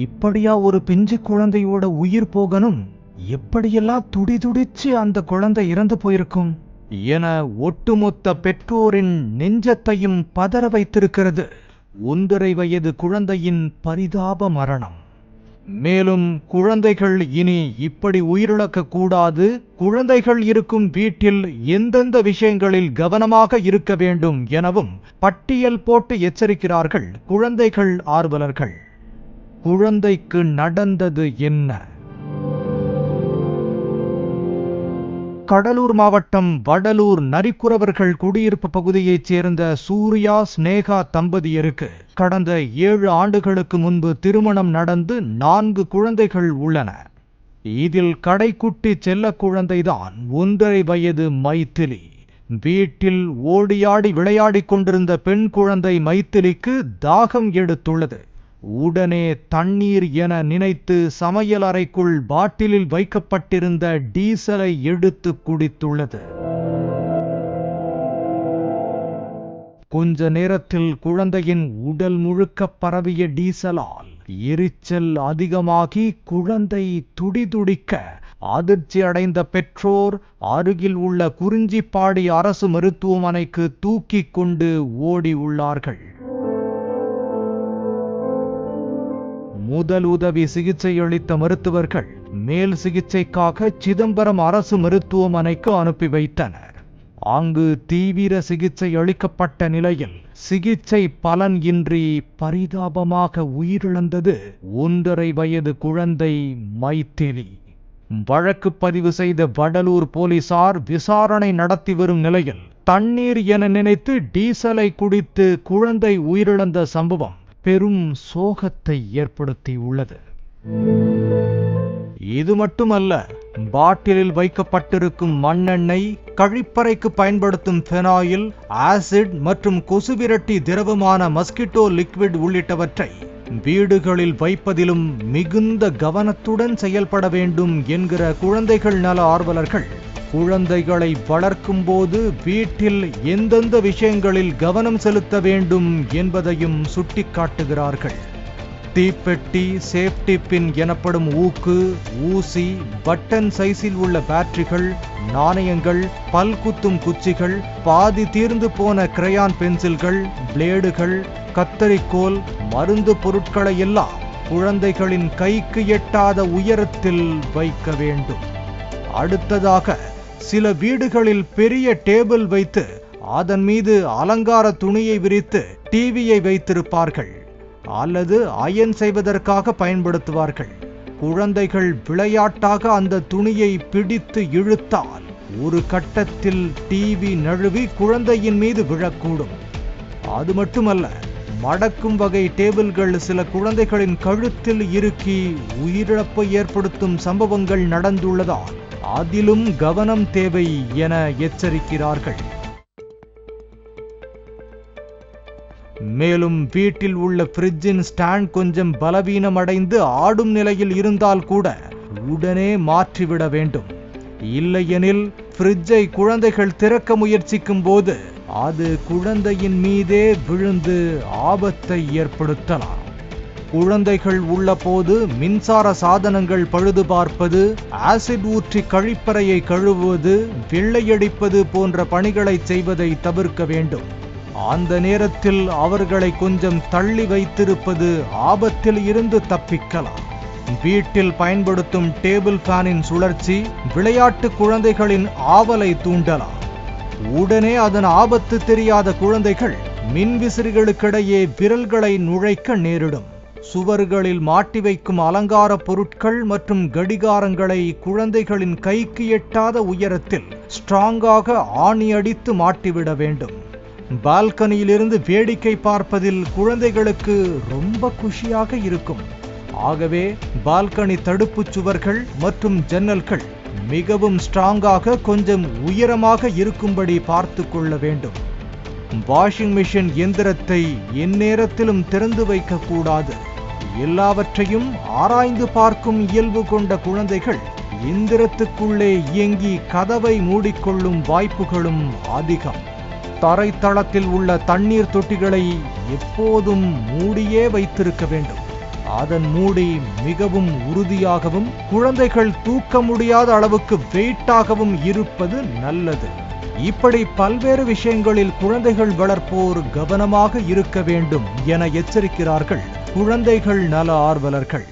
இப்படியா ஒரு பிஞ்சு குழந்தையோட உயிர் போகணும்? எப்படியெல்லாம் துடிதுடிச்சு அந்த குழந்தை இறந்து போயிருக்கும் என ஒட்டுமொத்த பெற்றோரின் நெஞ்சத்தையும் பதற வைத்திருக்கிறது 1.5 வயது குழந்தையின் பரிதாப மரணம். மேலும் குழந்தைகள் இனி இப்படி உயிரிழக்க கூடாது, குழந்தைகள் இருக்கும் வீட்டில் எந்தெந்த விஷயங்களில் கவனமாக இருக்க வேண்டும் எனவும் பட்டியல் போட்டு எச்சரிக்கிறார்கள் குழந்தைகள் ஆர்வலர்கள். குழந்தைக்கு நடந்தது என்ன? கடலூர் மாவட்டம் வடலூர் நரிக்குறவர்கள் குடியிருப்பு பகுதியைச் சேர்ந்த சூர்யா ஸ்னேகா தம்பதியருக்கு கடந்த 7 ஆண்டுகளுக்கு முன்பு திருமணம் நடந்து 4 குழந்தைகள் உள்ளன. இதில் கடைக்குட்டி செல்ல குழந்தைதான் 1.5 வயது மைத்திலி. வீட்டில் ஓடியாடி விளையாடிக் கொண்டிருந்த பெண் குழந்தை மைத்திலிக்கு தாகம் எடுத்துள்ளது. உடனே தண்ணீர் என நினைத்து சமையல் அறைக்குள் பாட்டிலில் வைக்கப்பட்டிருந்த டீசலை எடுத்து குடித்துள்ளது. கொஞ்ச நேரத்தில் குழந்தையின் உடல் முழுக்க பரவிய டீசலால் எரிச்சல் அதிகமாகி குழந்தை துடிதுடிக்க அதிர்ச்சி அடைந்த பெற்றோர் அருகில் உள்ள குறிஞ்சிப்பாடி அரசு மருத்துவமனைக்கு தூக்கி கொண்டு ஓடி உள்ளார்கள். முதல் உதவி சிகிச்சை அளித்த மருத்துவர்கள் மேல் சிகிச்சைக்காக சிதம்பரம் அரசு மருத்துவமனைக்கு அனுப்பி வைத்தனர். அங்கு தீவிர சிகிச்சை அளிக்கப்பட்ட நிலையில் சிகிச்சை பலன் இன்றி பரிதாபமாக உயிரிழந்தது 1.5 வயது குழந்தை மைத்திலி. வழக்கு பதிவு செய்த வடலூர் போலீசார் விசாரணை நடத்தி வரும் நிலையில் தண்ணீர் என நினைத்து டீசலை குடித்து குழந்தை உயிரிழந்த சம்பவம் பெரும் சோகத்தை ஏற்படுத்தி உள்ளது. இது மட்டுமல்ல, பாட்டிலில் வைக்கப்பட்டிருக்கும் மண்ணெண்ணெய், கழிப்பறைக்கு பயன்படுத்தும் பெனாயில், ஆசிட் மற்றும் கொசுவிரட்டி திரவமான மஸ்கிட்டோ லிக்விட் உள்ளிட்டவற்றை வீடுகளில் வைப்பதிலும் மிகுந்த கவனத்துடன் செயல்பட வேண்டும் என்கிற குழந்தைகள் நல ஆர்வலர்கள் குழந்தைகளை வளர்க்கும் போது வீட்டில் எந்தெந்த விஷயங்களில் கவனம் செலுத்த வேண்டும் என்பதையும் சுட்டிக்காட்டுகிறார்கள். தீப்பெட்டி, சேஃப்டி பின் எனப்படும் ஊக்கு, ஊசி, பட்டன் சைஸில் உள்ள பேட்டரிகள், நாணயங்கள், பல்குத்தும் குச்சிகள், பாதி தீர்ந்து போன கிரையான் பென்சில்கள், பிளேடுகள், கத்தரிக்கோல், மருந்து பொருட்களை எல்லாம் குழந்தைகளின் கைக்கு எட்டாத உயரத்தில் வைக்க வேண்டும். அடுத்ததாக சில வீடுகளில் பெரிய டேபிள் வைத்து அதன் மீது அலங்கார துணியை விரித்து டிவியை வைத்திருப்பார்கள் அல்லது அயன் செய்வதற்காக பயன்படுத்துவார்கள். குழந்தைகள் விளையாட்டாக அந்த துணியை பிடித்து இழுத்தால் ஒரு கட்டத்தில் டிவி நழுவி குழந்தையின் மீது விழக்கூடும். அது மட்டுமல்ல, மடக்கும் வகை டேபிள்கள் சில குழந்தைகளின் கழுத்தில் இறுக்கி உயிரிழப்பை ஏற்படுத்தும் சம்பவங்கள் நடந்துள்ளதால் அதிலும் கவனம் தேவை என எச்சரிக்கிறார்கள். மேலும் வீட்டில் உள்ள ஃப்ரிட்ஜின் ஸ்டாண்ட் கொஞ்சம் பலவீனமடைந்து ஆடும் நிலையில் இருந்தால் கூட உடனே மாற்றிவிட வேண்டும். இல்லையெனில் ஃப்ரிட்ஜை குழந்தைகள் திறக்க முயற்சிக்கும் போது அது குழந்தையின் மீதே விழுந்து ஆபத்தை ஏற்படுத்தலாம். குழந்தைகள் உள்ள போது மின்சார சாதனங்கள் பழுது பார்ப்பது, ஆசிட் ஊற்றி கழிப்பறையை கழுவுவது, வெள்ளையடிப்பது போன்ற பணிகளை செய்வதை தவிர்க்க வேண்டும். அந்த நேரத்தில் அவர்களை கொஞ்சம் தள்ளி வைத்திருப்பது ஆபத்தில் இருந்து தப்பிக்கலாம். வீட்டில் பயன்படுத்தும் டேபிள் ஃபேனின் சுழற்சி விளையாட்டு குழந்தைகளின் ஆவலை தூண்டலாம். உடனே அதன் ஆபத்து தெரியாத குழந்தைகள் மின்விசிறிகளுக்கிடையே விரல்களை நுழைக்க நேரிடும். சுவர்களில் மாட்டி வைக்கும் அலங்கார பொருட்கள் மற்றும் கடிகாரங்களை குழந்தைகளின் கைக்கு எட்டாத உயரத்தில் ஸ்ட்ராங்காக ஆணி அடித்து மாட்டிவிட வேண்டும். பால்கனியிலிருந்து வேடிக்கை பார்ப்பதில் குழந்தைகளுக்கு ரொம்ப குஷியாக இருக்கும். ஆகவே பால்கனி தடுப்பு சுவர்கள் மற்றும் ஜன்னல்கள் மிகவும் ஸ்ட்ராங்காக கொஞ்சம் உயரமாக இருக்கும்படி பார்த்து கொள்ள வேண்டும். வாஷிங் மிஷின் எந்திரத்தை எந்நேரத்திலும் திறந்து வைக்க கூடாது. எல்லாவற்றையும் ஆராய்ந்து பார்க்கும் இயல்பு கொண்ட குழந்தைகள் எந்திரத்துக்குள்ளே இயங்கி கதவை மூடிக்கொள்ளும் வாய்ப்புகளும் அதிகம். தரைத்தளத்தில் உள்ள தண்ணீர் தொட்டிகளை எப்போதும் மூடியே வைத்திருக்க வேண்டும். அதன் மூடி மிகவும் உறுதியாகவும் குழந்தைகள் தூக்க முடியாத அளவுக்கு வெயிட்டாகவும் இருப்பது நல்லது. இப்படி பல்வேறு விஷயங்களில் குழந்தைகள் வளர்ப்போர் கவனமாக இருக்க வேண்டும் என எச்சரிக்கிறார்கள் குழந்தைகள் நல ஆர்வலர்கள்.